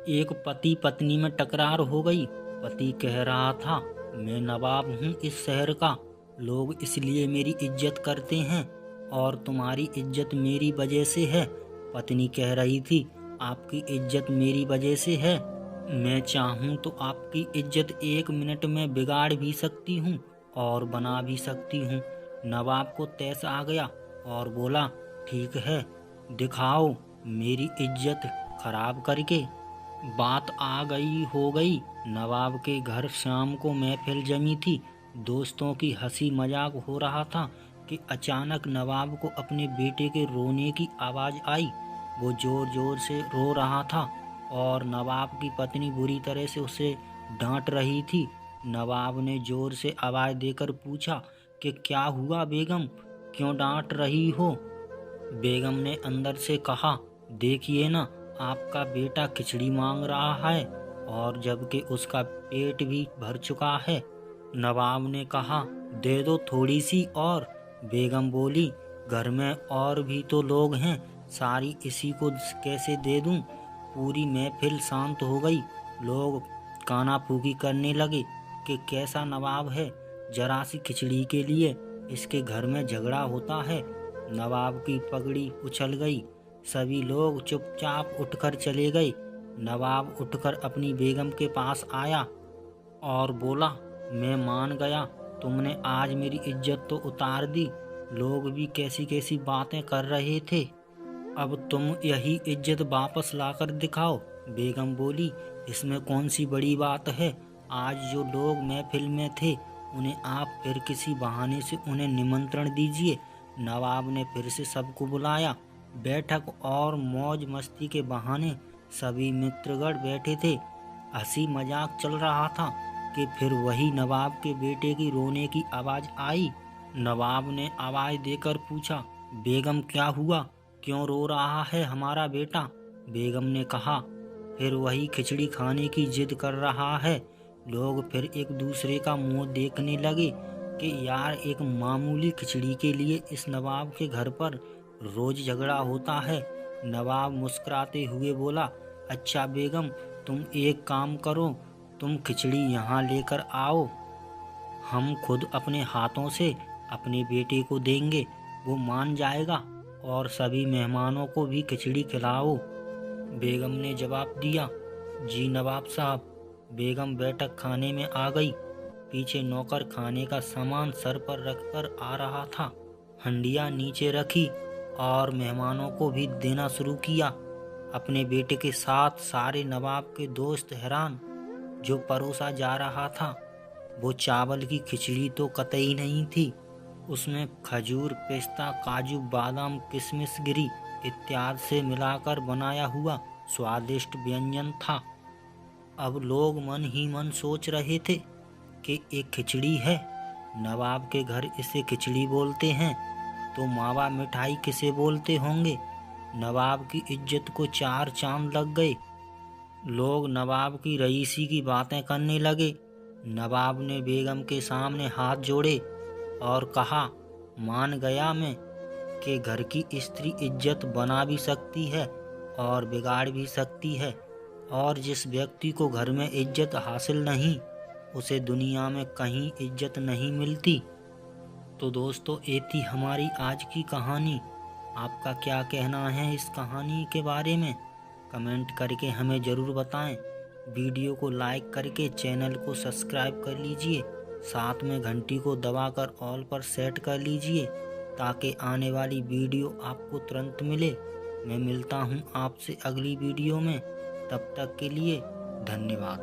एक पति पत्नी में टकरार हो गई। पति कह रहा था, मैं नवाब हूँ इस शहर का, लोग इसलिए मेरी इज्जत करते हैं और तुम्हारी इज्जत मेरी वजह से है। पत्नी कह रही थी, आपकी इज्जत मेरी वजह से है, मैं चाहूँ तो आपकी इज्जत 1 मिनट में बिगाड़ भी सकती हूँ और बना भी सकती हूँ। नवाब को तैस आ गया और बोला, ठीक है, दिखाओ मेरी इज्जत खराब करके। बात आ गई हो गई। नवाब के घर शाम को महफिल जमी थी। दोस्तों की हंसी मजाक हो रहा था कि अचानक नवाब को अपने बेटे के रोने की आवाज़ आई। वो जोर जोर से रो रहा था और नवाब की पत्नी बुरी तरह से उसे डांट रही थी। नवाब ने जोर से आवाज़ देकर पूछा कि क्या हुआ बेगम, क्यों डांट रही हो? बेगम ने अंदर से कहा, देखिए ना, आपका बेटा खिचड़ी मांग रहा है और जबकि उसका पेट भी भर चुका है। नवाब ने कहा, दे दो थोड़ी सी और। बेगम बोली, घर में और भी तो लोग हैं, सारी इसी को कैसे दे दूं? पूरी महफिल शांत हो गई। लोग काना फूकी करने लगे कि कैसा नवाब है, जरा सी खिचड़ी के लिए इसके घर में झगड़ा होता है। नवाब की पगड़ी उछल गई। सभी लोग चुपचाप उठकर चले गए। नवाब उठकर अपनी बेगम के पास आया और बोला, मैं मान गया, तुमने आज मेरी इज्जत तो उतार दी। लोग भी कैसी कैसी बातें कर रहे थे, अब तुम यही इज्जत वापस लाकर दिखाओ। बेगम बोली, इसमें कौन सी बड़ी बात है? आज जो लोग महफिल में थे उन्हें आप फिर किसी बहाने से उन्हें निमंत्रण दीजिए। नवाब ने फिर से सबको बुलाया। बैठक और मौज मस्ती के बहाने सभी मित्रगण बैठे थे। हंसी मजाक चल रहा था कि फिर वही नवाब के बेटे की रोने की आवाज़ आई। नवाब ने आवाज़ देकर पूछा, बेगम क्या हुआ, क्यों रो रहा है हमारा बेटा? बेगम ने कहा, फिर वही खिचड़ी खाने की जिद कर रहा है। लोग फिर एक दूसरे का मुंह देखने लगे कि यार, एक मामूली खिचड़ी के लिए इस नवाब के घर पर रोज झगड़ा होता है। नवाब मुस्कुराते हुए बोला, अच्छा बेगम, तुम एक काम करो, तुम खिचड़ी यहाँ लेकर आओ, हम खुद अपने हाथों से अपने बेटे को देंगे, वो मान जाएगा और सभी मेहमानों को भी खिचड़ी खिलाओ। बेगम ने जवाब दिया, जी नवाब साहब। बेगम बैठक खाने में आ गई। पीछे नौकर खाने का सामान सर पर रखकर आ रहा था। हंडिया नीचे रखी और मेहमानों को भी देना शुरू किया। अपने बेटे के साथ सारे नवाब के दोस्त हैरान। जो परोसा जा रहा था वो चावल की खिचड़ी तो कतई नहीं थी, उसमें खजूर, पिस्ता, काजू, बादाम, किशमिश गिरी इत्यादि से मिलाकर बनाया हुआ स्वादिष्ट व्यंजन था। अब लोग मन ही मन सोच रहे थे कि एक खिचड़ी है, नवाब के घर इसे खिचड़ी बोलते हैं, तो मावा मिठाई किसे बोलते होंगे? नवाब की इज्जत को 4 चांद लग गए। लोग नवाब की रईसी की बातें करने लगे। नवाब ने बेगम के सामने हाथ जोड़े और कहा, मान गया मैं कि घर की स्त्री इज्जत बना भी सकती है और बिगाड़ भी सकती है, और जिस व्यक्ति को घर में इज्जत हासिल नहीं, उसे दुनिया में कहीं इज्जत नहीं मिलती। तो दोस्तों, ये थी हमारी आज की कहानी। आपका क्या कहना है इस कहानी के बारे में? कमेंट करके हमें ज़रूर बताएं। वीडियो को लाइक करके चैनल को सब्सक्राइब कर लीजिए, साथ में घंटी को दबाकर ऑल पर सेट कर लीजिए ताकि आने वाली वीडियो आपको तुरंत मिले। मैं मिलता हूं आपसे अगली वीडियो में, तब तक के लिए धन्यवाद।